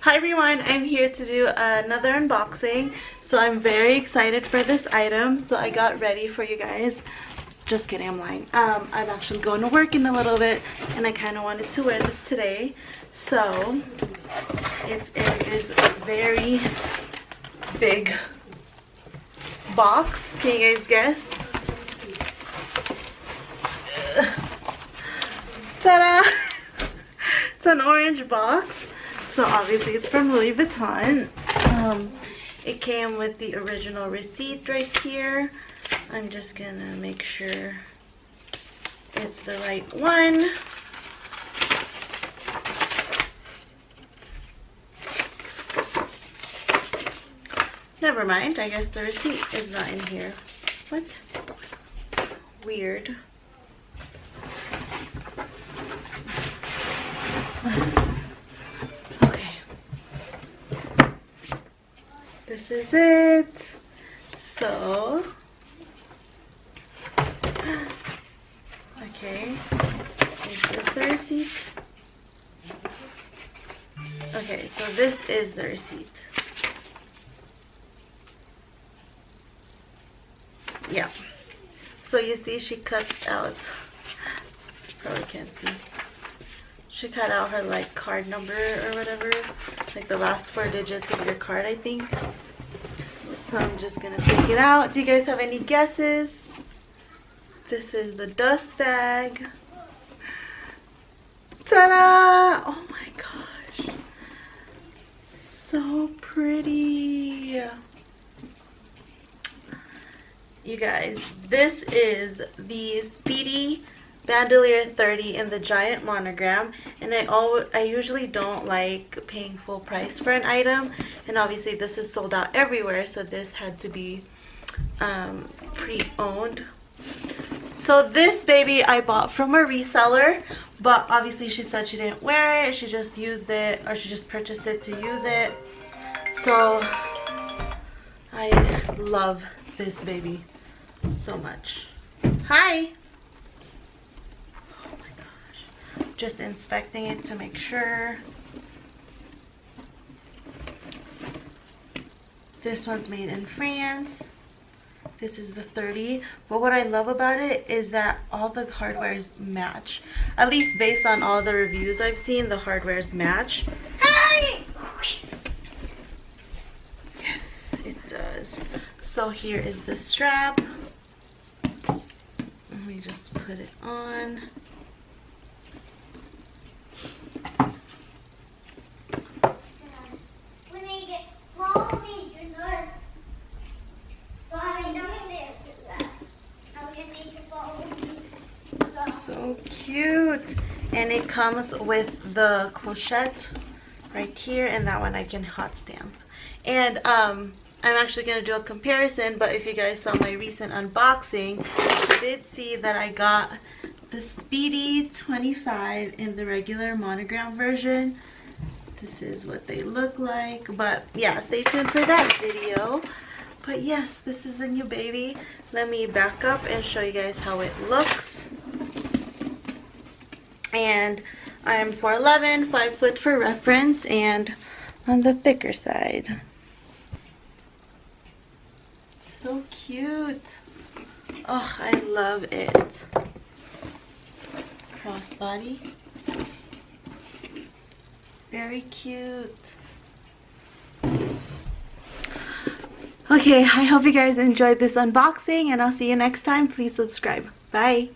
Hi everyone, I'm here to do another unboxing. So I'm very excited for this item. So I got ready for you guys. Just kidding, I'm lying. I'm actually going to work in a little bit and I kind of wanted to wear this today. So it's in this very big box. Can you guys guess? Ta-da! It's an orange box. So obviously it's from Louis Vuitton. It came with the original receipt right here. I'm just gonna make sure it's the right one. Never mind, I guess the receipt is not in here. What? Weird. This is it. So, okay, this is the receipt. Okay, so this is the receipt. Yeah. So you see she cut out, probably can't see. She cut out her like card number or whatever, like the last 4 digits of your card, I think. So I'm just gonna take it out. Do you guys have any guesses? This is the dust bag. Ta-da! Oh my gosh, so pretty. You guys, this is the Speedy Bandolier 30 in the giant monogram, and I usually don't like paying full price for an item, and obviously this is sold out everywhere, so this had to be pre-owned. So this baby I bought from a reseller, but obviously she said she didn't wear it, she just used it, or she just purchased it to use it. So I love this baby so much. Hi. Just inspecting it to make sure. This one's made in France. This is the 30. But what I love about it is that all the hardwares match. At least based on all the reviews I've seen, the hardwares match. Hi! Yes, it does. So here is the strap. Let me just put it on. So cute, and it comes with the clochette right here, and that one I can hot stamp. And I'm actually going to do a comparison, but if you guys saw my recent unboxing, you did see that I got the Speedy 25 in the regular monogram version. This is what they look like, but yeah, stay tuned for that video. But yes, this is a new baby. Let me back up and show you guys how it looks. And I'm 4'11", 5 foot for reference, and on the thicker side. So cute. Oh, I love it. Crossbody. Very cute. Okay, I hope you guys enjoyed this unboxing, and I'll see you next time. Please subscribe. Bye.